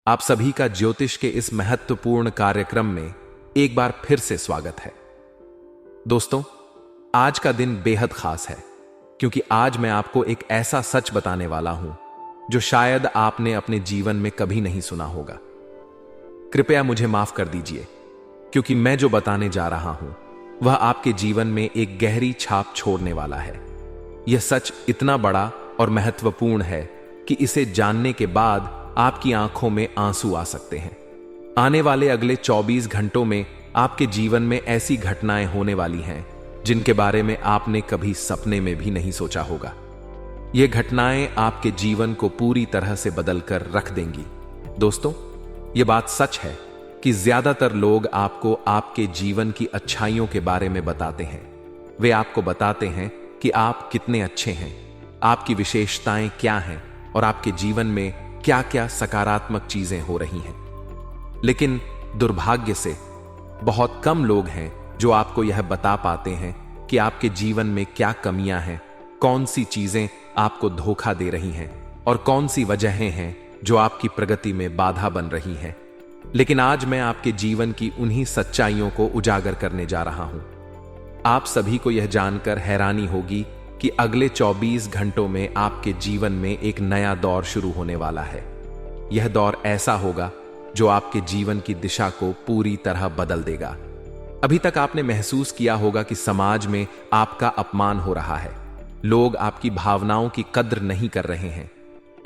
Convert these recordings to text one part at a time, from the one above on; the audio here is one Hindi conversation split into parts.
आप सभी का ज्योतिष के इस महत्वपूर्ण कार्यक्रम में एक बार फिर से स्वागत है। दोस्तों, आज का दिन बेहद खास है क्योंकि आज मैं आपको एक ऐसा सच बताने वाला हूं जो शायद आपने अपने जीवन में कभी नहीं सुना होगा। कृपया मुझे माफ कर दीजिए क्योंकि मैं जो बताने जा रहा हूं वह आपके जीवन में एक गहरी छाप छोड़ने वाला है। यह सच इतना बड़ा और महत्वपूर्ण है कि इसे जानने के बाद आपकी आंखों में आंसू आ सकते हैं। आने वाले अगले 24 घंटों में आपके जीवन में ऐसी घटनाएं होने वाली हैं जिनके बारे में आपने कभी सपने में भी नहीं सोचा होगा। ये घटनाएं आपके जीवन को पूरी तरह से बदलकर रख देंगी। दोस्तों, ये बात सच है कि ज्यादातर लोग आपको आपके जीवन की अच्छाइयों के बारे में बताते हैं। वे आपको बताते हैं कि आप कितने अच्छे हैं, आपकी विशेषताएं क्या हैं और आपके जीवन में क्या क्या सकारात्मक चीजें हो रही हैं। लेकिन दुर्भाग्य से बहुत कम लोग हैं जो आपको यह बता पाते हैं कि आपके जीवन में क्या कमियां हैं, कौन सी चीजें आपको धोखा दे रही हैं और कौन सी वजहें हैं जो आपकी प्रगति में बाधा बन रही हैं। लेकिन आज मैं आपके जीवन की उन्हीं सच्चाइयों को उजागर करने जा रहा हूं। आप सभी को यह जानकर हैरानी होगी कि अगले 24 घंटों में आपके जीवन में एक नया दौर शुरू होने वाला है। यह दौर ऐसा होगा जो आपके जीवन की दिशा को पूरी तरह बदल देगा। अभी तक आपने महसूस किया होगा कि समाज में आपका अपमान हो रहा है, लोग आपकी भावनाओं की कद्र नहीं कर रहे हैं।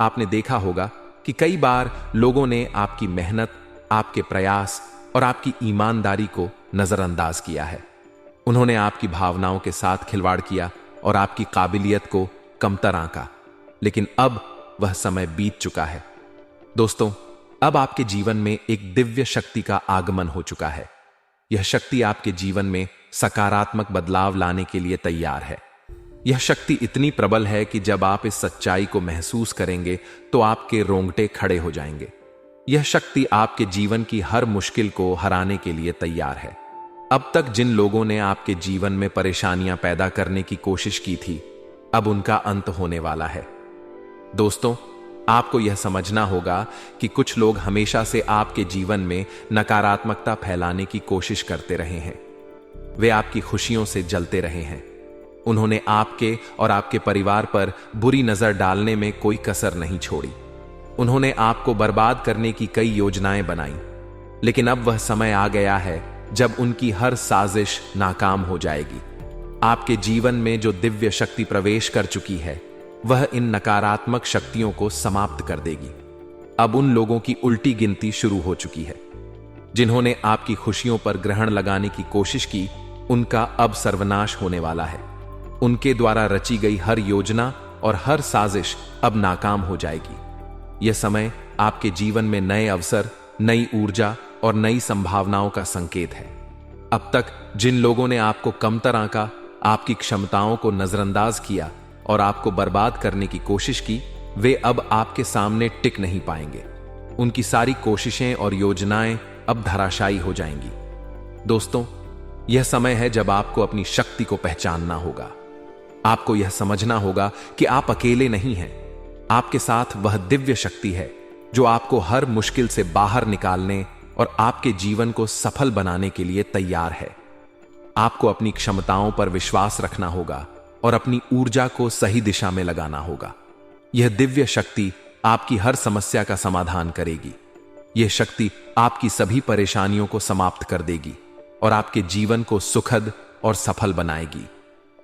आपने देखा होगा कि कई बार लोगों ने आपकी मेहनत, आपके प्रयास और आपकी ईमानदारी को नजरअंदाज किया है। उन्होंने आपकी भावनाओं के साथ खिलवाड़ किया और आपकी काबिलियत को कमतर आंका। लेकिन अब वह समय बीत चुका है। दोस्तों, अब आपके जीवन में एक दिव्य शक्ति का आगमन हो चुका है। यह शक्ति आपके जीवन में सकारात्मक बदलाव लाने के लिए तैयार है। यह शक्ति इतनी प्रबल है कि जब आप इस सच्चाई को महसूस करेंगे तो आपके रोंगटे खड़े हो जाएंगे। यह शक्ति आपके जीवन की हर मुश्किल को हराने के लिए तैयार है। अब तक जिन लोगों ने आपके जीवन में परेशानियां पैदा करने की कोशिश की थी, अब उनका अंत होने वाला है। दोस्तों, आपको यह समझना होगा कि कुछ लोग हमेशा से आपके जीवन में नकारात्मकता फैलाने की कोशिश करते रहे हैं। वे आपकी खुशियों से जलते रहे हैं। उन्होंने आपके और आपके परिवार पर बुरी नजर डालने में कोई कसर नहीं छोड़ी। उन्होंने आपको बर्बाद करने की कई योजनाएं बनाई। लेकिन अब वह समय आ गया है जब उनकी हर साजिश नाकाम हो जाएगी। आपके जीवन में जो दिव्य शक्ति प्रवेश कर चुकी है वह इन नकारात्मक शक्तियों को समाप्त कर देगी। अब उन लोगों की उल्टी गिनती शुरू हो चुकी है। जिन्होंने आपकी खुशियों पर ग्रहण लगाने की कोशिश की, उनका अब सर्वनाश होने वाला है। उनके द्वारा रची गई हर योजना और हर साजिश अब नाकाम हो जाएगी। यह समय आपके जीवन में नए अवसर, नई ऊर्जा और नई संभावनाओं का संकेत है। अब तक जिन लोगों ने आपको कमतर आंका, आपकी क्षमताओं को नजरअंदाज किया और आपको बर्बाद करने की कोशिश की, वे अब आपके सामने टिक नहीं पाएंगे। उनकी सारी कोशिशें और योजनाएं अब धराशायी हो जाएंगी। दोस्तों, यह समय है जब आपको अपनी शक्ति को पहचानना होगा। आपको यह समझना होगा कि आप अकेले नहीं हैं। आपके साथ वह दिव्य शक्ति है जो आपको हर मुश्किल से बाहर निकालने और आपके जीवन को सफल बनाने के लिए तैयार है। आपको अपनी क्षमताओं पर विश्वास रखना होगा और अपनी ऊर्जा को सही दिशा में लगाना होगा। यह दिव्य शक्ति आपकी हर समस्या का समाधान करेगी। यह शक्ति आपकी सभी परेशानियों को समाप्त कर देगी और आपके जीवन को सुखद और सफल बनाएगी।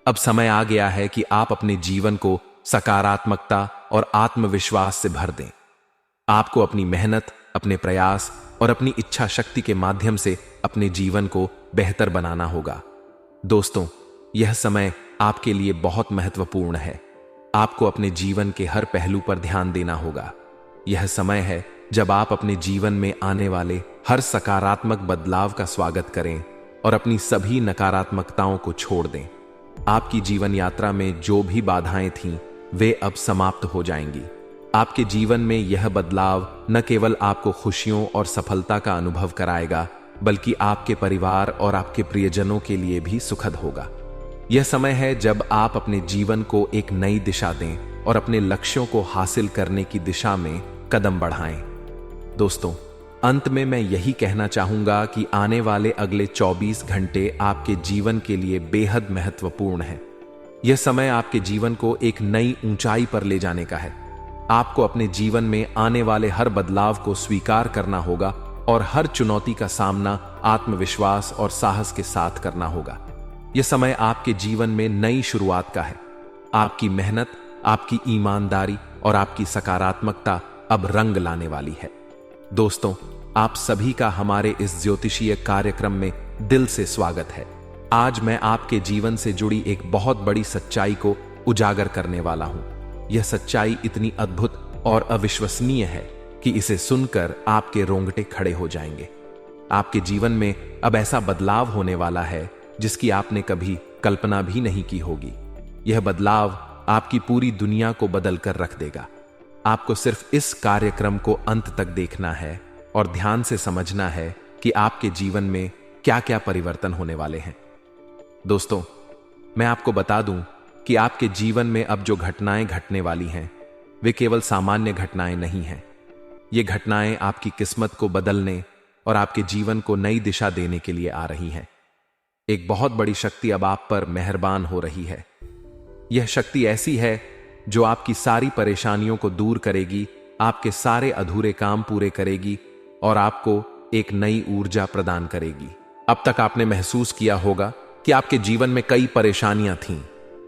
अब समय आ गया है कि आप अपने जीवन को सकारात्मकता और आत्मविश्वास से भर दें। आपको अपनी मेहनत, अपने प्रयास और अपनी इच्छा शक्ति के माध्यम से अपने जीवन को बेहतर बनाना होगा। दोस्तों, यह समय आपके लिए बहुत महत्वपूर्ण है। आपको अपने जीवन के हर पहलू पर ध्यान देना होगा। यह समय है जब आप अपने जीवन में आने वाले हर सकारात्मक बदलाव का स्वागत करें और अपनी सभी नकारात्मकताओं को छोड़ दें। आपकी जीवन यात्रा में जो भी बाधाएं थीं, वे अब समाप्त हो जाएंगी। आपके जीवन में यह बदलाव न केवल आपको खुशियों और सफलता का अनुभव कराएगा, बल्कि आपके परिवार और आपके प्रियजनों के लिए भी सुखद होगा। यह समय है जब आप अपने जीवन को एक नई दिशा दें और अपने लक्ष्यों को हासिल करने की दिशा में कदम बढ़ाएं। दोस्तों, अंत में मैं यही कहना चाहूंगा कि आने वाले अगले 24 घंटे आपके जीवन के लिए बेहद महत्वपूर्ण है। यह समय आपके जीवन को एक नई ऊंचाई पर ले जाने का है। आपको अपने जीवन में आने वाले हर बदलाव को स्वीकार करना होगा और हर चुनौती का सामना आत्मविश्वास और साहस के साथ करना होगा। यह समय आपके जीवन में नई शुरुआत का है। आपकी मेहनत, आपकी ईमानदारी और आपकी सकारात्मकता अब रंग लाने वाली है। दोस्तों, आप सभी का हमारे इस ज्योतिषीय कार्यक्रम में दिल से स्वागत है। आज मैं आपके जीवन से जुड़ी एक बहुत बड़ी सच्चाई को उजागर करने वाला हूं। यह सच्चाई इतनी अद्भुत और अविश्वसनीय है कि इसे सुनकर आपके रोंगटे खड़े हो जाएंगे। आपके जीवन में अब ऐसा बदलाव होने वाला है जिसकी आपने कभी कल्पना भी नहीं की होगी। यह बदलाव आपकी पूरी दुनिया को बदल कर रख देगा। आपको सिर्फ इस कार्यक्रम को अंत तक देखना है और ध्यान से समझना है कि आपके जीवन में क्या क्या परिवर्तन होने वाले हैं। दोस्तों, मैं आपको बता दूं कि आपके जीवन में अब जो घटनाएं घटने वाली हैं, वे केवल सामान्य घटनाएं नहीं हैं। ये घटनाएं आपकी किस्मत को बदलने और आपके जीवन को नई दिशा देने के लिए आ रही हैं। एक बहुत बड़ी शक्ति अब आप पर मेहरबान हो रही है। यह शक्ति ऐसी है जो आपकी सारी परेशानियों को दूर करेगी, आपके सारे अधूरे काम पूरे करेगी और आपको एक नई ऊर्जा प्रदान करेगी। अब तक आपने महसूस किया होगा कि आपके जीवन में कई परेशानियां थीं।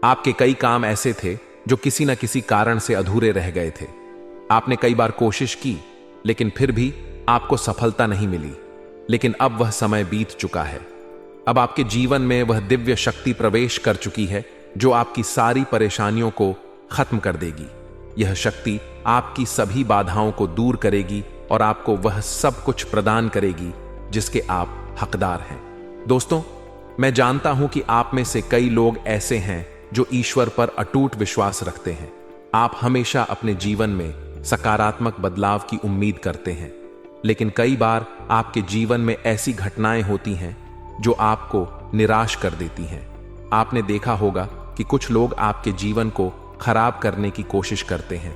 आपके कई काम ऐसे थे जो किसी न किसी कारण से अधूरे रह गए थे। आपने कई बार कोशिश की, लेकिन फिर भी आपको सफलता नहीं मिली। लेकिन अब वह समय बीत चुका है। अब आपके जीवन में वह दिव्य शक्ति प्रवेश कर चुकी है जो आपकी सारी परेशानियों को खत्म कर देगी। यह शक्ति आपकी सभी बाधाओं को दूर करेगी और आपको वह सब कुछ प्रदान करेगी जिसके आप हकदार हैं। दोस्तों, मैं जानता हूं कि आप में से कई लोग ऐसे हैं जो ईश्वर पर अटूट विश्वास रखते हैं। आप हमेशा अपने जीवन में सकारात्मक बदलाव की उम्मीद करते हैं, लेकिन कई बार आपके जीवन में ऐसी घटनाएं होती हैं जो आपको निराश कर देती हैं। आपने देखा होगा कि कुछ लोग आपके जीवन को खराब करने की कोशिश करते हैं।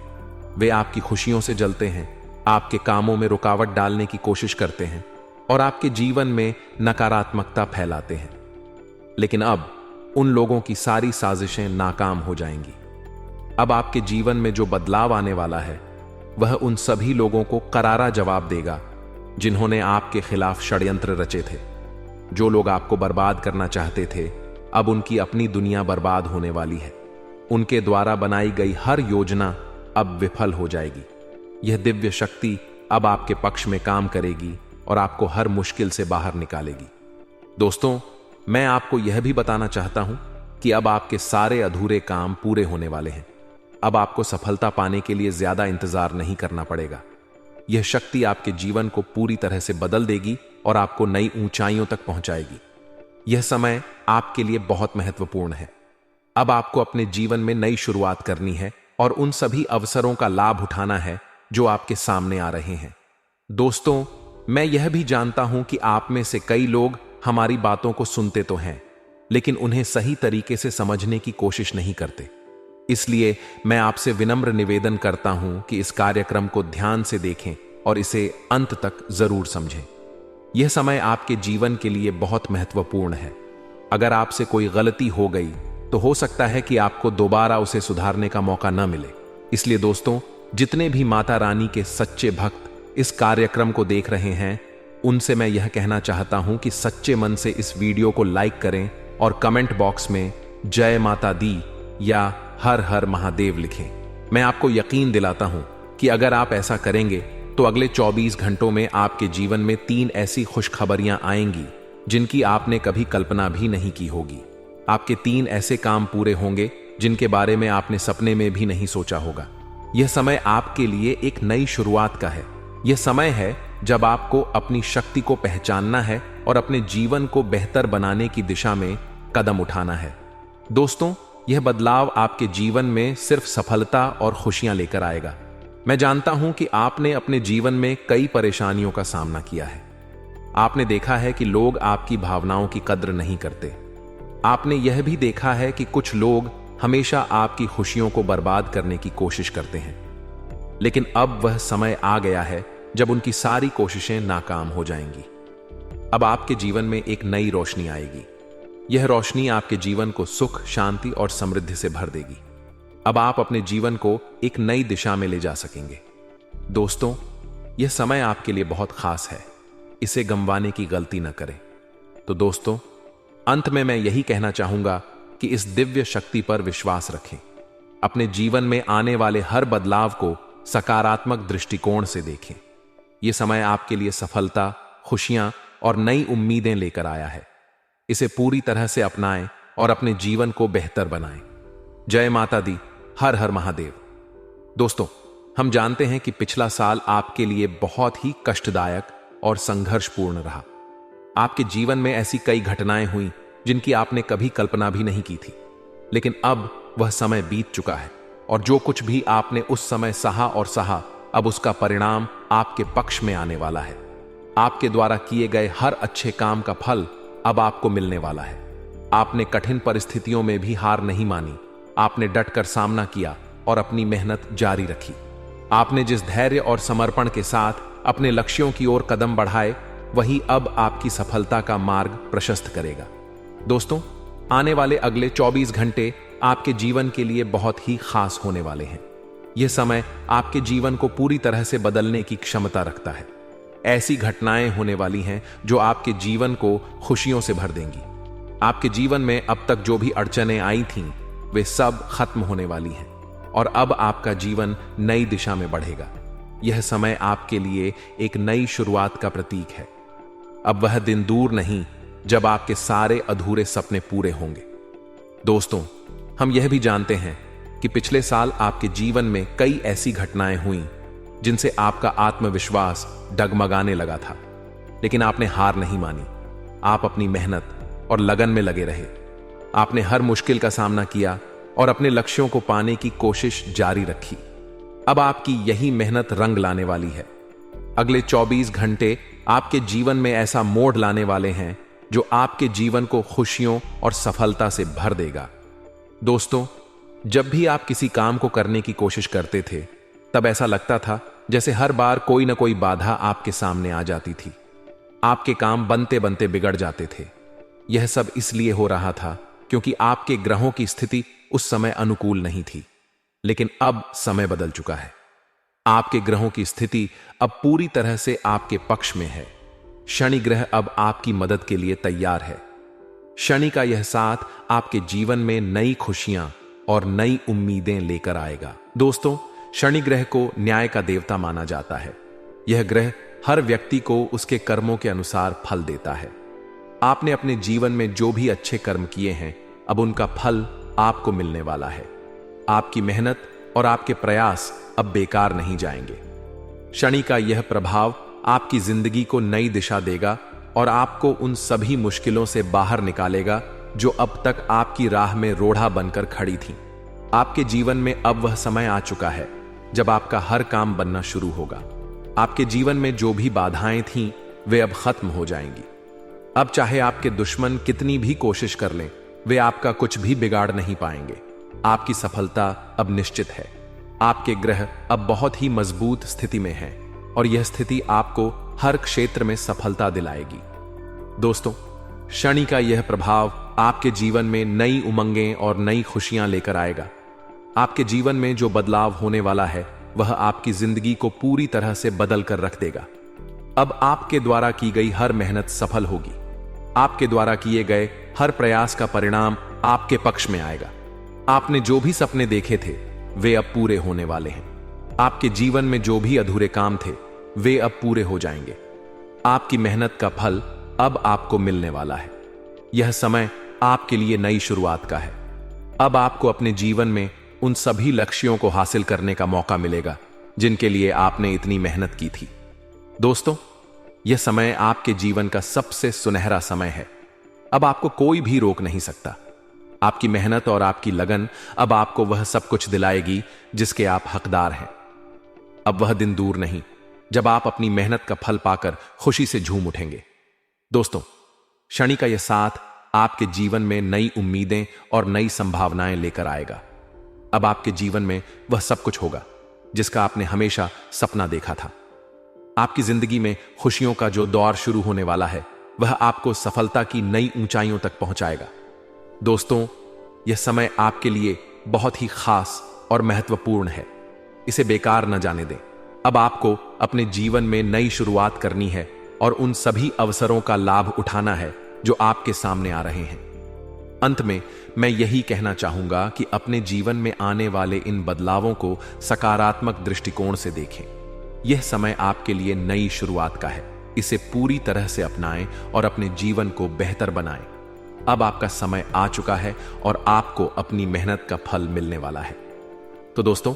वे आपकी खुशियों से जलते हैं, आपके कामों में रुकावट डालने की कोशिश करते हैं और आपके जीवन में नकारात्मकता फैलाते हैं। लेकिन अब उन लोगों की सारी साजिशें नाकाम हो जाएंगी। अब आपके जीवन में जो बदलाव आने वाला है, वह उन सभी लोगों को करारा जवाब देगा जिन्होंने आपके खिलाफ षड्यंत्र रचे थे। जो लोग आपको बर्बाद करना चाहते थे, अब उनकी अपनी दुनिया बर्बाद होने वाली है। उनके द्वारा बनाई गई हर योजना अब विफल हो जाएगी। यह दिव्य शक्ति अब आपके पक्ष में काम करेगी और आपको हर मुश्किल से बाहर निकालेगी। दोस्तों, मैं आपको यह भी बताना चाहता हूं कि अब आपके सारे अधूरे काम पूरे होने वाले हैं। अब आपको सफलता पाने के लिए ज्यादा इंतजार नहीं करना पड़ेगा। यह शक्ति आपके जीवन को पूरी तरह से बदल देगी और आपको नई ऊंचाइयों तक पहुंचाएगी। यह समय आपके लिए बहुत महत्वपूर्ण है। अब आपको अपने जीवन में नई शुरुआत करनी है और उन सभी अवसरों का लाभ उठाना है जो आपके सामने आ रहे हैं। दोस्तों, मैं यह भी जानता हूं कि आप में से कई लोग हमारी बातों को सुनते तो हैं, लेकिन उन्हें सही तरीके से समझने की कोशिश नहीं करते। इसलिए मैं आपसे विनम्र निवेदन करता हूं कि इस कार्यक्रम को ध्यान से देखें और इसे अंत तक जरूर समझें। यह समय आपके जीवन के लिए बहुत महत्वपूर्ण है। अगर आपसे कोई गलती हो गई तो हो सकता है कि आपको दोबारा उसे सुधारने का मौका न मिले। इसलिए दोस्तों, जितने भी माता रानी के सच्चे भक्त इस कार्यक्रम को देख रहे हैं, उनसे मैं यह कहना चाहता हूं कि सच्चे मन से इस वीडियो को लाइक करें और कमेंट बॉक्स में जय माता दी या हर हर महादेव लिखें। मैं आपको यकीन दिलाता हूं कि अगर आप ऐसा करेंगे तो अगले 24 घंटों में आपके जीवन में 3 ऐसी खुशखबरियां आएंगी जिनकी आपने कभी कल्पना भी नहीं की होगी। आपके 3 ऐसे काम पूरे होंगे जिनके बारे में आपने सपने में भी नहीं सोचा होगा। यह समय आपके लिए एक नई शुरुआत का है। यह समय है जब आपको अपनी शक्ति को पहचानना है और अपने जीवन को बेहतर बनाने की दिशा में कदम उठाना है। दोस्तों, यह बदलाव आपके जीवन में सिर्फ सफलता और खुशियां लेकर आएगा। मैं जानता हूं कि आपने अपने जीवन में कई परेशानियों का सामना किया है। आपने देखा है कि लोग आपकी भावनाओं की कद्र नहीं करते। आपने यह भी देखा है कि कुछ लोग हमेशा आपकी खुशियों को बर्बाद करने की कोशिश करते हैं। लेकिन अब वह समय आ गया है जब उनकी सारी कोशिशें नाकाम हो जाएंगी। अब आपके जीवन में एक नई रोशनी आएगी। यह रोशनी आपके जीवन को सुख, शांति और समृद्धि से भर देगी। अब आप अपने जीवन को एक नई दिशा में ले जा सकेंगे। दोस्तों, यह समय आपके लिए बहुत खास है। इसे गंवाने की गलती न करें। तो दोस्तों, अंत में मैं यही कहना चाहूंगा कि इस दिव्य शक्ति पर विश्वास रखें। अपने जीवन में आने वाले हर बदलाव को सकारात्मक दृष्टिकोण से देखें। यह समय आपके लिए सफलता, खुशियां और नई उम्मीदें लेकर आया है। इसे पूरी तरह से अपनाएं और अपने जीवन को बेहतर बनाएं। जय माता दी। हर हर महादेव। दोस्तों, हम जानते हैं कि पिछला साल आपके लिए बहुत ही कष्टदायक और संघर्षपूर्ण रहा। आपके जीवन में ऐसी कई घटनाएं हुई जिनकी आपने कभी कल्पना भी नहीं की थी। लेकिन अब वह समय बीत चुका है और जो कुछ भी आपने उस समय सहा, अब उसका परिणाम आपके पक्ष में आने वाला है। आपके द्वारा किए गए हर अच्छे काम का फल अब आपको मिलने वाला है। आपने कठिन परिस्थितियों में भी हार नहीं मानी। आपने डटकर सामना किया और अपनी मेहनत जारी रखी। आपने जिस धैर्य और समर्पण के साथ अपने लक्ष्यों की ओर कदम बढ़ाए, वही अब आपकी सफलता का मार्ग प्रशस्त करेगा। दोस्तों, आने वाले अगले 24 घंटे आपके जीवन के लिए बहुत ही खास होने वाले हैं। यह समय आपके जीवन को पूरी तरह से बदलने की क्षमता रखता है। ऐसी घटनाएं होने वाली हैं जो आपके जीवन को खुशियों से भर देंगी। आपके जीवन में अब तक जो भी अड़चनें आई थीं, वे सब खत्म होने वाली हैं और अब आपका जीवन नई दिशा में बढ़ेगा। यह समय आपके लिए एक नई शुरुआत का प्रतीक है। अब वह दिन दूर नहीं जब आपके सारे अधूरे सपने पूरे होंगे। दोस्तों, हम यह भी जानते हैं कि पिछले साल आपके जीवन में कई ऐसी घटनाएं हुईं जिनसे आपका आत्मविश्वास डगमगाने लगा था, लेकिन आपने हार नहीं मानी। आप अपनी मेहनत और लगन में लगे रहे। आपने हर मुश्किल का सामना किया और अपने लक्ष्यों को पाने की कोशिश जारी रखी। अब आपकी यही मेहनत रंग लाने वाली है। अगले 24 घंटे आपके जीवन में ऐसा मोड़ लाने वाले हैं जो आपके जीवन को खुशियों और सफलता से भर देगा। दोस्तों, जब भी आप किसी काम को करने की कोशिश करते थे, तब ऐसा लगता था जैसे हर बार कोई ना कोई बाधा आपके सामने आ जाती थी। आपके काम बनते बनते बिगड़ जाते थे। यह सब इसलिए हो रहा था क्योंकि आपके ग्रहों की स्थिति उस समय अनुकूल नहीं थी। लेकिन अब समय बदल चुका है। आपके ग्रहों की स्थिति अब पूरी तरह से आपके पक्ष में है। शनि ग्रह अब आपकी मदद के लिए तैयार है। शनि का यह साथ आपके जीवन में नई खुशियां और नई उम्मीदें लेकर आएगा। दोस्तों, शनि ग्रह को न्याय का देवता माना जाता है। यह ग्रह हर व्यक्ति को उसके कर्मों के अनुसार फल देता है। आपने अपने जीवन में जो भी अच्छे कर्म किए हैं, अब उनका फल आपको मिलने वाला है। आपकी मेहनत और आपके प्रयास अब बेकार नहीं जाएंगे। शनि का यह प्रभाव आपकी जिंदगी को नई दिशा देगा और आपको उन सभी मुश्किलों से बाहर निकालेगा जो अब तक आपकी राह में रोड़ा बनकर खड़ी थीं। आपके जीवन में अब वह समय आ चुका है जब आपका हर काम बनना शुरू होगा। आपके जीवन में जो भी बाधाएं थीं, वे अब खत्म हो जाएंगी। अब चाहे आपके दुश्मन कितनी भी कोशिश कर लें, वे आपका कुछ भी बिगाड़ नहीं पाएंगे। आपकी सफलता अब निश्चित है। आपके ग्रह अब बहुत ही मजबूत स्थिति में हैं और यह स्थिति आपको हर क्षेत्र में सफलता दिलाएगी। दोस्तों, शनि का यह प्रभाव आपके जीवन में नई उमंगें और नई खुशियां लेकर आएगा। आपके जीवन में जो बदलाव होने वाला है, वह आपकी जिंदगी को पूरी तरह से बदल कर रख देगा। अब आपके द्वारा की गई हर मेहनत सफल होगी। आपके द्वारा किए गए हर प्रयास का परिणाम आपके पक्ष में आएगा। आपने जो भी सपने देखे थे, वे अब पूरे होने वाले हैं। आपके जीवन में जो भी अधूरे काम थे, वे अब पूरे हो जाएंगे। आपकी मेहनत का फल अब आपको मिलने वाला है। यह समय आपके लिए नई शुरुआत का है। अब आपको अपने जीवन में उन सभी लक्ष्यों को हासिल करने का मौका मिलेगा जिनके लिए आपने इतनी मेहनत की थी। दोस्तों, यह समय आपके जीवन का सबसे सुनहरा समय है। अब आपको कोई भी रोक नहीं सकता। आपकी मेहनत और आपकी लगन अब आपको वह सब कुछ दिलाएगी जिसके आप हकदार हैं। अब वह दिन दूर नहीं जब आप अपनी मेहनत का फल पाकर खुशी से झूम उठेंगे। दोस्तों, शनि का यह साथ आपके जीवन में नई उम्मीदें और नई संभावनाएं लेकर आएगा। अब आपके जीवन में वह सब कुछ होगा जिसका आपने हमेशा सपना देखा था। आपकी जिंदगी में खुशियों का जो दौर शुरू होने वाला है वह आपको सफलता की नई ऊंचाइयों तक पहुंचाएगा। दोस्तों, यह समय आपके लिए बहुत ही खास और महत्वपूर्ण है। इसे बेकार न जाने दें। अब आपको अपने जीवन में नई शुरुआत करनी है और उन सभी अवसरों का लाभ उठाना है जो आपके सामने आ रहे हैं। अंत में मैं यही कहना चाहूंगा कि अपने जीवन में आने वाले इन बदलावों को सकारात्मक दृष्टिकोण से देखें। यह समय आपके लिए नई शुरुआत का है। इसे पूरी तरह से अपनाएं और अपने जीवन को बेहतर बनाएं। अब आपका समय आ चुका है और आपको अपनी मेहनत का फल मिलने वाला है। तो दोस्तों,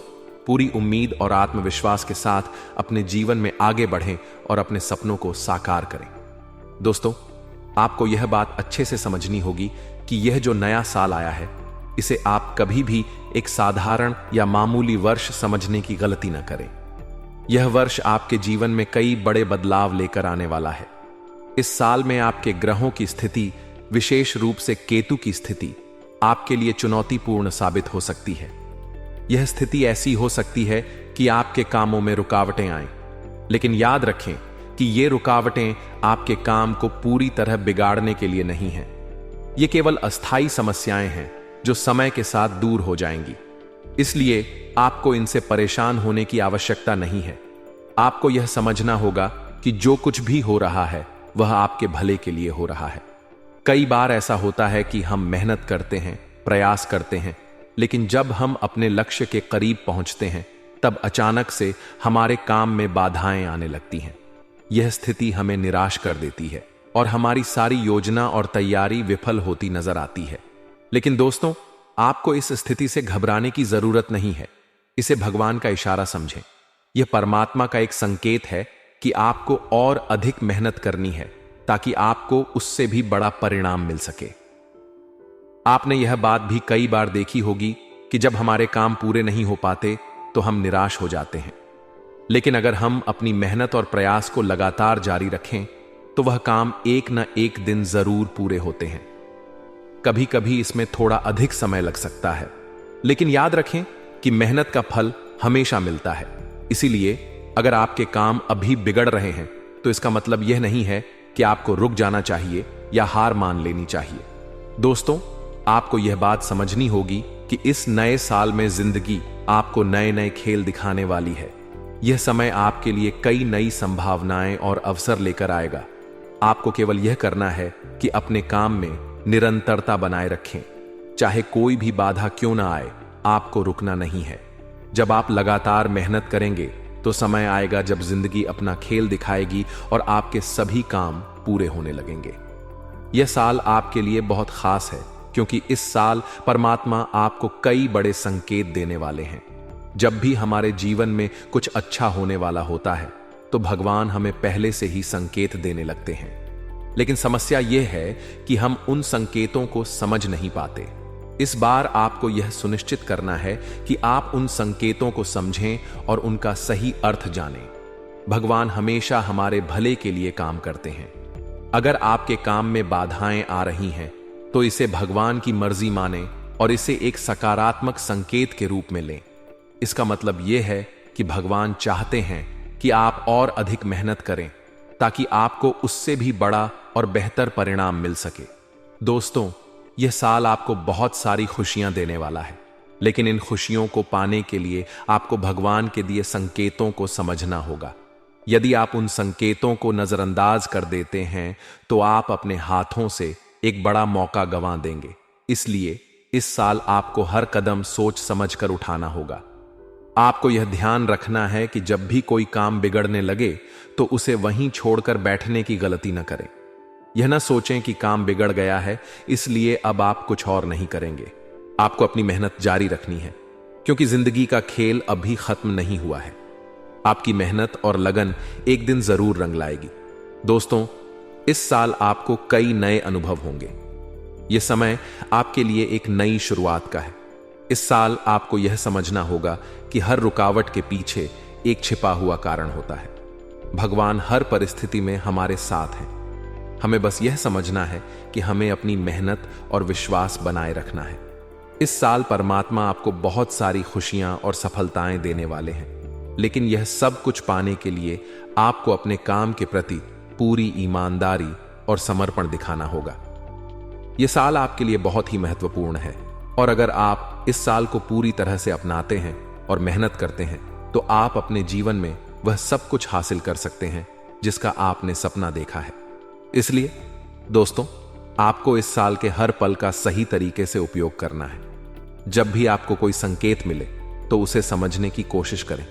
पूरी उम्मीद और आत्मविश्वास के साथ अपने जीवन में आगे बढ़ें और अपने सपनों को साकार करें। दोस्तों, आपको यह बात अच्छे से समझनी होगी कि यह जो नया साल आया है, इसे आप कभी भी एक साधारण या मामूली वर्ष समझने की गलती न करें। यह वर्ष आपके जीवन में कई बड़े बदलाव लेकर आने वाला है। इस साल में आपके ग्रहों की स्थिति, विशेष रूप से केतु की स्थिति, आपके लिए चुनौतीपूर्ण साबित हो सकती है। यह स्थिति ऐसी हो सकती है कि आपके कामों में रुकावटें आएं, लेकिन याद रखें कि ये रुकावटें आपके काम को पूरी तरह बिगाड़ने के लिए नहीं हैं। ये केवल अस्थायी समस्याएं हैं जो समय के साथ दूर हो जाएंगी। इसलिए आपको इनसे परेशान होने की आवश्यकता नहीं है। आपको यह समझना होगा कि जो कुछ भी हो रहा है वह आपके भले के लिए हो रहा है। कई बार ऐसा होता है कि हम मेहनत करते हैं, प्रयास करते हैं, लेकिन जब हम अपने लक्ष्य के करीब पहुंचते हैं तब अचानक से हमारे काम में बाधाएं आने लगती हैं। यह स्थिति हमें निराश कर देती है और हमारी सारी योजना और तैयारी विफल होती नजर आती है। लेकिन दोस्तों, आपको इस स्थिति से घबराने की जरूरत नहीं है। इसे भगवान का इशारा समझें। यह परमात्मा का एक संकेत है कि आपको और अधिक मेहनत करनी है ताकि आपको उससे भी बड़ा परिणाम मिल सके। आपने यह बात भी कई बार देखी होगी कि जब हमारे काम पूरे नहीं हो पाते तो हम निराश हो जाते हैं। लेकिन अगर हम अपनी मेहनत और प्रयास को लगातार जारी रखें तो वह काम एक न एक दिन जरूर पूरे होते हैं। कभी कभी इसमें थोड़ा अधिक समय लग सकता है, लेकिन याद रखें कि मेहनत का फल हमेशा मिलता है। इसीलिए अगर आपके काम अभी बिगड़ रहे हैं तो इसका मतलब यह नहीं है कि आपको रुक जाना चाहिए या हार मान लेनी चाहिए। दोस्तों, आपको यह बात समझनी होगी कि इस नए साल में जिंदगी आपको नए नए खेल दिखाने वाली है। यह समय आपके लिए कई नई संभावनाएं और अवसर लेकर आएगा। आपको केवल यह करना है कि अपने काम में निरंतरता बनाए रखें। चाहे कोई भी बाधा क्यों ना आए, आपको रुकना नहीं है। जब आप लगातार मेहनत करेंगे तो समय आएगा जब जिंदगी अपना खेल दिखाएगी और आपके सभी काम पूरे होने लगेंगे। यह साल आपके लिए बहुत खास है क्योंकि इस साल परमात्मा आपको कई बड़े संकेत देने वाले हैं। जब भी हमारे जीवन में कुछ अच्छा होने वाला होता है तो भगवान हमें पहले से ही संकेत देने लगते हैं। लेकिन समस्या यह है कि हम उन संकेतों को समझ नहीं पाते। इस बार आपको यह सुनिश्चित करना है कि आप उन संकेतों को समझें और उनका सही अर्थ जानें। भगवान हमेशा हमारे भले के लिए काम करते हैं। अगर आपके काम में बाधाएं आ रही हैं तो इसे भगवान की मर्जी मानें और इसे एक सकारात्मक संकेत के रूप में लें। इसका मतलब यह है कि भगवान चाहते हैं कि आप और अधिक मेहनत करें ताकि आपको उससे भी बड़ा और बेहतर परिणाम मिल सके। दोस्तों, यह साल आपको बहुत सारी खुशियां देने वाला है, लेकिन इन खुशियों को पाने के लिए आपको भगवान के दिए संकेतों को समझना होगा। यदि आप उन संकेतों को नजरअंदाज कर देते हैं तो आप अपने हाथों से एक बड़ा मौका गंवा देंगे। इसलिए इस साल आपको हर कदम सोच समझकर उठाना होगा। आपको यह ध्यान रखना है कि जब भी कोई काम बिगड़ने लगे तो उसे वहीं छोड़कर बैठने की गलती न करें। यह न सोचें कि काम बिगड़ गया है इसलिए अब आप कुछ और नहीं करेंगे। आपको अपनी मेहनत जारी रखनी है क्योंकि जिंदगी का खेल अभी खत्म नहीं हुआ है। आपकी मेहनत और लगन एक दिन जरूर रंग लाएगी। दोस्तों, इस साल आपको कई नए अनुभव होंगे। यह समय आपके लिए एक नई शुरुआत का है। इस साल आपको यह समझना होगा कि हर रुकावट के पीछे एक छिपा हुआ कारण होता है। भगवान हर परिस्थिति में हमारे साथ हैं। हमें बस यह समझना है कि हमें अपनी मेहनत और विश्वास बनाए रखना है। इस साल परमात्मा आपको बहुत सारी खुशियां और सफलताएं देने वाले हैं, लेकिन यह सब कुछ पाने के लिए आपको अपने काम के प्रति पूरी ईमानदारी और समर्पण दिखाना होगा। यह साल आपके लिए बहुत ही महत्वपूर्ण है और अगर आप इस साल को पूरी तरह से अपनाते हैं और मेहनत करते हैं तो आप अपने जीवन में वह सब कुछ हासिल कर सकते हैं जिसका आपने सपना देखा है। इसलिए दोस्तों, आपको इस साल के हर पल का सही तरीके से उपयोग करना है। जब भी आपको कोई संकेत मिले तो उसे समझने की कोशिश करें।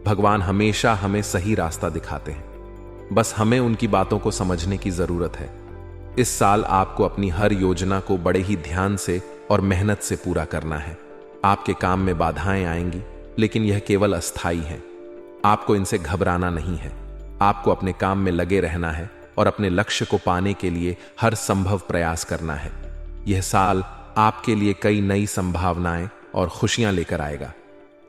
भगवान हमेशा हमें सही रास्ता दिखाते हैं, बस हमें उनकी बातों को समझने की जरूरत है। इस साल आपको अपनी हर योजना को बड़े ही ध्यान से और मेहनत से पूरा करना है। आपके काम में बाधाएं आएंगी, लेकिन यह केवल अस्थायी है। आपको इनसे घबराना नहीं है। आपको अपने काम में लगे रहना है और अपने लक्ष्य को पाने के लिए हर संभव प्रयास करना है। यह साल आपके लिए कई नई संभावनाएं और खुशियां लेकर आएगा।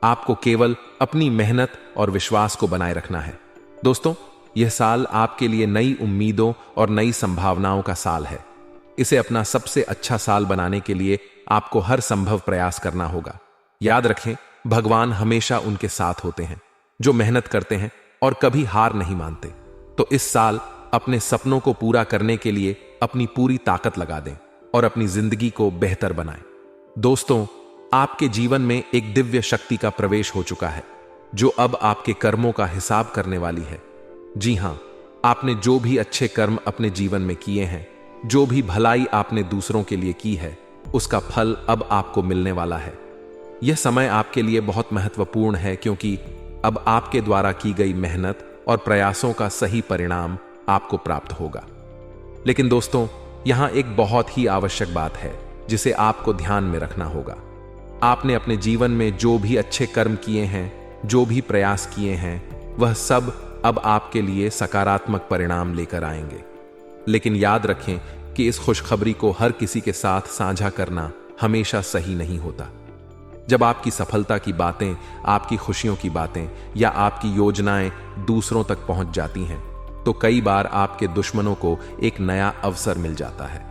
आपको केवल अपनी मेहनत और विश्वास को बनाए रखना है। दोस्तों, यह साल आपके लिए नई उम्मीदों और नई संभावनाओं का साल है। इसे अपना सबसे अच्छा साल बनाने के लिए आपको हर संभव प्रयास करना होगा। याद रखें, भगवान हमेशा उनके साथ होते हैं जो मेहनत करते हैं और कभी हार नहीं मानते। तो इस साल अपने सपनों को पूरा करने के लिए अपनी पूरी ताकत लगा दें और अपनी जिंदगी को बेहतर बनाएं। दोस्तों, आपके जीवन में एक दिव्य शक्ति का प्रवेश हो चुका है जो अब आपके कर्मों का हिसाब करने वाली है। जी हां, आपने जो भी अच्छे कर्म अपने जीवन में किए हैं, जो भी भलाई आपने दूसरों के लिए की है, उसका फल अब आपको मिलने वाला है। यह समय आपके लिए बहुत महत्वपूर्ण है क्योंकि अब आपके द्वारा की गई मेहनत और प्रयासों का सही परिणाम आपको प्राप्त होगा। लेकिन दोस्तों, यहां एक बहुत ही आवश्यक बात है जिसे आपको ध्यान में रखना होगा। आपने अपने जीवन में जो भी अच्छे कर्म किए हैं, जो भी प्रयास किए हैं, वह सब अब आपके लिए सकारात्मक परिणाम लेकर आएंगे। लेकिन याद रखें कि इस खुशखबरी को हर किसी के साथ साझा करना हमेशा सही नहीं होता। जब आपकी सफलता की बातें, आपकी खुशियों की बातें या आपकी योजनाएं दूसरों तक पहुंच जाती हैं, तो कई बार आपके दुश्मनों को एक नया अवसर मिल जाता है।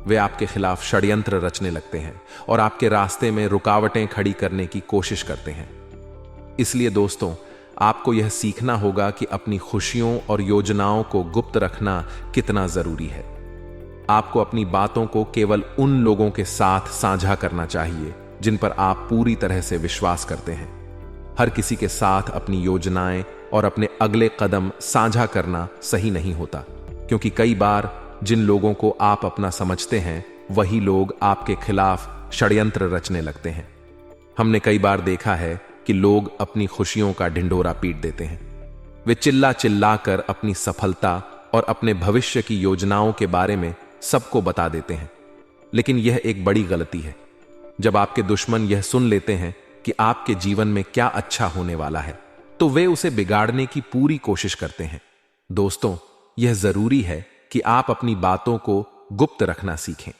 वे आपके खिलाफ षड्यंत्र रचने लगते हैं और आपके रास्ते में रुकावटें खड़ी करने की कोशिश करते हैं। इसलिए दोस्तों, आपको यह सीखना होगा कि अपनी खुशियों और योजनाओं को गुप्त रखना कितना जरूरी है। आपको अपनी बातों को केवल उन लोगों के साथ साझा करना चाहिए जिन पर आप पूरी तरह से विश्वास करते हैं। हर किसी के साथ अपनी योजनाएं और अपने अगले कदम साझा करना सही नहीं होता, क्योंकि कई बार जिन लोगों को आप अपना समझते हैं, वही लोग आपके खिलाफ षड्यंत्र रचने लगते हैं। हमने कई बार देखा है कि लोग अपनी खुशियों का ढिंढोरा पीट देते हैं। वे चिल्ला चिल्ला कर अपनी सफलता और अपने भविष्य की योजनाओं के बारे में सबको बता देते हैं। लेकिन यह एक बड़ी गलती है। जब आपके दुश्मन यह सुन लेते हैं कि आपके जीवन में क्या अच्छा होने वाला है, तो वे उसे बिगाड़ने की पूरी कोशिश करते हैं। दोस्तों, यह जरूरी है कि आप अपनी बातों को गुप्त रखना सीखें।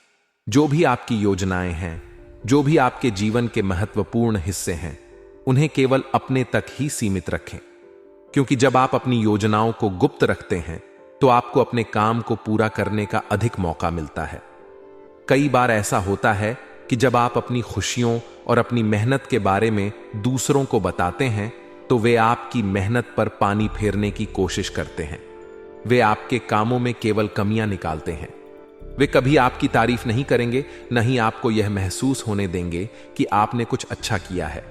जो भी आपकी योजनाएं हैं, जो भी आपके जीवन के महत्वपूर्ण हिस्से हैं, उन्हें केवल अपने तक ही सीमित रखें, क्योंकि जब आप अपनी योजनाओं को गुप्त रखते हैं तो आपको अपने काम को पूरा करने का अधिक मौका मिलता है। कई बार ऐसा होता है कि जब आप अपनी खुशियों और अपनी मेहनत के बारे में दूसरों को बताते हैं तो वे आपकी मेहनत पर पानी फेरने की कोशिश करते हैं। वे आपके कामों में केवल कमियां निकालते हैं। वे कभी आपकी तारीफ नहीं करेंगे, न ही आपको यह महसूस होने देंगे कि आपने कुछ अच्छा किया है।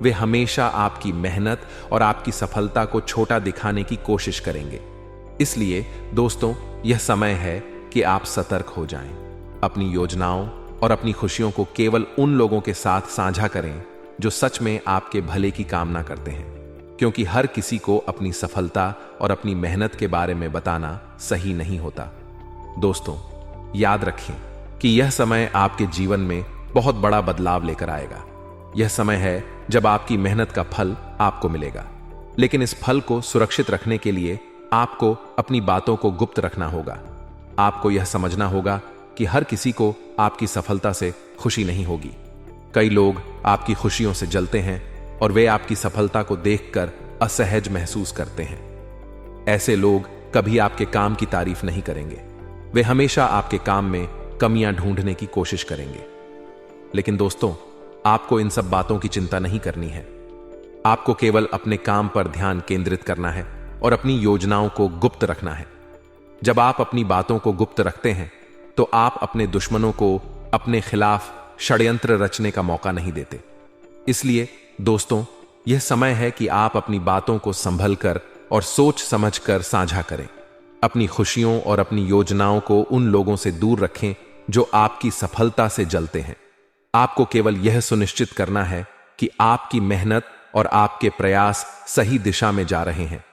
वे हमेशा आपकी मेहनत और आपकी सफलता को छोटा दिखाने की कोशिश करेंगे। इसलिए दोस्तों, यह समय है कि आप सतर्क हो जाएं। अपनी योजनाओं और अपनी खुशियों को केवल उन लोगों के साथ साझा करें जो सच में आपके भले की कामना करते हैं, क्योंकि हर किसी को अपनी सफलता और अपनी मेहनत के बारे में बताना सही नहीं होता। दोस्तों, याद रखें कि यह समय आपके जीवन में बहुत बड़ा बदलाव लेकर आएगा। यह समय है जब आपकी मेहनत का फल आपको मिलेगा, लेकिन इस फल को सुरक्षित रखने के लिए आपको अपनी बातों को गुप्त रखना होगा। आपको यह समझना होगा कि हर किसी को आपकी सफलता से खुशी नहीं होगी। कई लोग आपकी खुशियों से जलते हैं और वे आपकी सफलता को देखकर असहज महसूस करते हैं। ऐसे लोग कभी आपके काम की तारीफ नहीं करेंगे। वे हमेशा आपके काम में कमियां ढूंढने की कोशिश करेंगे। लेकिन दोस्तों, आपको इन सब बातों की चिंता नहीं करनी है। आपको केवल अपने काम पर ध्यान केंद्रित करना है और अपनी योजनाओं को गुप्त रखना है। जब आप अपनी बातों को गुप्त रखते हैं तो आप अपने दुश्मनों को अपने खिलाफ षड्यंत्र रचने का मौका नहीं देते। इसलिए दोस्तों, यह समय है कि आप अपनी बातों को संभल कर और सोच समझकर साझा करें। अपनी खुशियों और अपनी योजनाओं को उन लोगों से दूर रखें जो आपकी सफलता से जलते हैं। आपको केवल यह सुनिश्चित करना है कि आपकी मेहनत और आपके प्रयास सही दिशा में जा रहे हैं।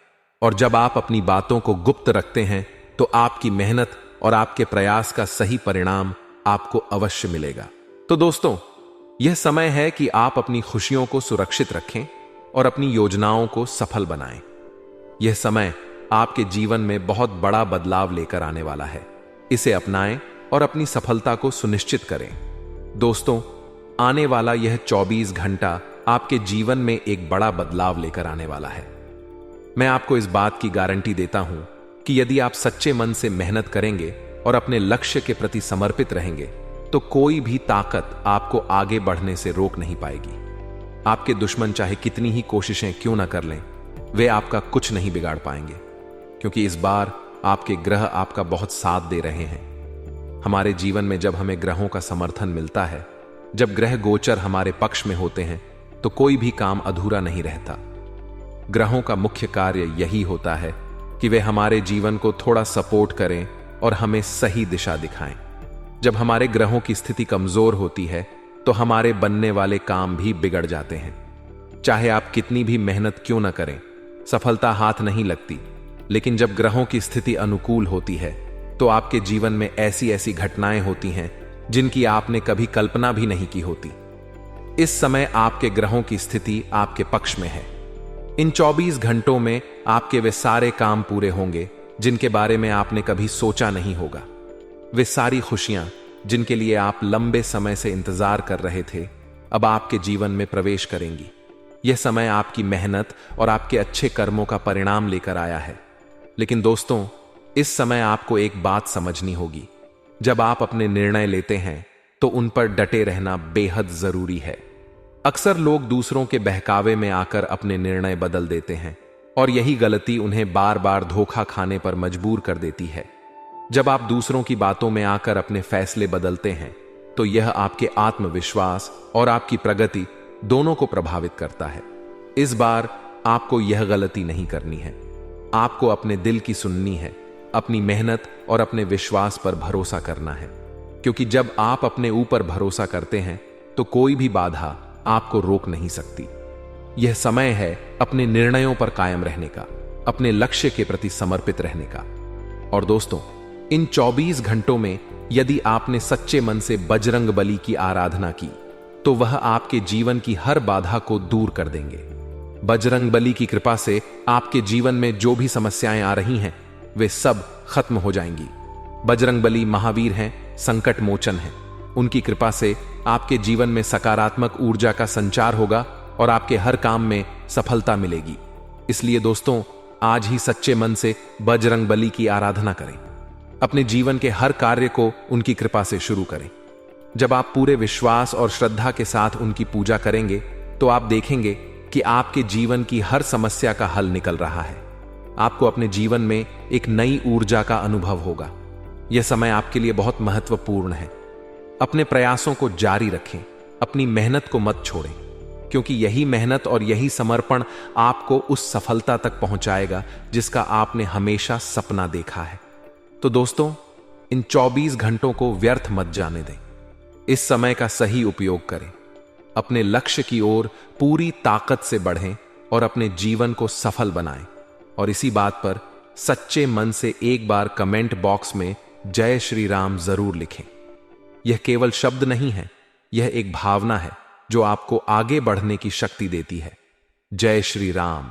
और जब आप अपनी बातों को गुप्त रखते हैं तो आपकी मेहनत और आपके प्रयास का सही परिणाम आपको अवश्य मिलेगा। तो दोस्तों, यह समय है कि आप अपनी खुशियों को सुरक्षित रखें और अपनी योजनाओं को सफल बनाएं। यह समय आपके जीवन में बहुत बड़ा बदलाव लेकर आने वाला है। इसे अपनाएं और अपनी सफलता को सुनिश्चित करें। दोस्तों, आने वाला यह 24 घंटा आपके जीवन में एक बड़ा बदलाव लेकर आने वाला है। मैं आपको इस बात की गारंटी देता हूं कि यदि आप सच्चे मन से मेहनत करेंगे और अपने लक्ष्य के प्रति समर्पित रहेंगे तो कोई भी ताकत आपको आगे बढ़ने से रोक नहीं पाएगी। आपके दुश्मन चाहे कितनी ही कोशिशें क्यों ना कर लें, वे आपका कुछ नहीं बिगाड़ पाएंगे, क्योंकि इस बार आपके ग्रह आपका बहुत साथ दे रहे हैं। हमारे जीवन में जब हमें ग्रहों का समर्थन मिलता है, जब ग्रह गोचर हमारे पक्ष में होते हैं, तो कोई भी काम अधूरा नहीं रहता। ग्रहों का मुख्य कार्य यही होता है कि वे हमारे जीवन को थोड़ा सपोर्ट करें और हमें सही दिशा दिखाएं। जब हमारे ग्रहों की स्थिति कमजोर होती है तो हमारे बनने वाले काम भी बिगड़ जाते हैं। चाहे आप कितनी भी मेहनत क्यों ना करें, सफलता हाथ नहीं लगती। लेकिन जब ग्रहों की स्थिति अनुकूल होती है तो आपके जीवन में ऐसी ऐसी घटनाएं होती हैं जिनकी आपने कभी कल्पना भी नहीं की होती। इस समय आपके ग्रहों की स्थिति आपके पक्ष में है। इन 24 घंटों में आपके वे सारे काम पूरे होंगे जिनके बारे में आपने कभी सोचा नहीं होगा। वे सारी खुशियां जिनके लिए आप लंबे समय से इंतजार कर रहे थे, अब आपके जीवन में प्रवेश करेंगी। यह समय आपकी मेहनत और आपके अच्छे कर्मों का परिणाम लेकर आया है। लेकिन दोस्तों, इस समय आपको एक बात समझनी होगी। जब आप अपने निर्णय लेते हैं तो उन पर डटे रहना बेहद जरूरी है। अक्सर लोग दूसरों के बहकावे में आकर अपने निर्णय बदल देते हैं और यही गलती उन्हें बार बार धोखा खाने पर मजबूर कर देती है। जब आप दूसरों की बातों में आकर अपने फैसले बदलते हैं तो यह आपके आत्मविश्वास और आपकी प्रगति दोनों को प्रभावित करता है। इस बार आपको यह गलती नहीं करनी है। आपको अपने दिल की सुननी है, अपनी मेहनत और अपने विश्वास पर भरोसा करना है, क्योंकि जब आप अपने ऊपर भरोसा करते हैं तो कोई भी बाधा आपको रोक नहीं सकती। यह समय है अपने निर्णयों पर कायम रहने का, अपने लक्ष्य के प्रति समर्पित रहने का। और दोस्तों, इन 24 घंटों में यदि आपने सच्चे मन से बजरंग बली की आराधना की तो वह आपके जीवन की हर बाधा को दूर कर देंगे। बजरंग बली की कृपा से आपके जीवन में जो भी समस्याएं आ रही हैं वे सब खत्म हो जाएंगी। बजरंग बली महावीर हैं, संकट मोचन हैं। उनकी कृपा से आपके जीवन में सकारात्मक ऊर्जा का संचार होगा और आपके हर काम में सफलता मिलेगी। इसलिए दोस्तों, आज ही सच्चे मन से बजरंग बली की आराधना करें। अपने जीवन के हर कार्य को उनकी कृपा से शुरू करें। जब आप पूरे विश्वास और श्रद्धा के साथ उनकी पूजा करेंगे तो आप देखेंगे कि आपके जीवन की हर समस्या का हल निकल रहा है। आपको अपने जीवन में एक नई ऊर्जा का अनुभव होगा। यह समय आपके लिए बहुत महत्वपूर्ण है। अपने प्रयासों को जारी रखें, अपनी मेहनत को मत छोड़ें, क्योंकि यही मेहनत और यही समर्पण आपको उस सफलता तक पहुंचाएगा जिसका आपने हमेशा सपना देखा है। तो दोस्तों, इन 24 घंटों को व्यर्थ मत जाने दें। इस समय का सही उपयोग करें, अपने लक्ष्य की ओर पूरी ताकत से बढ़ें और अपने जीवन को सफल बनाएं। और इसी बात पर सच्चे मन से एक बार कमेंट बॉक्स में जय श्री राम जरूर लिखें। यह केवल शब्द नहीं है, यह एक भावना है जो आपको आगे बढ़ने की शक्ति देती है। जय श्री राम।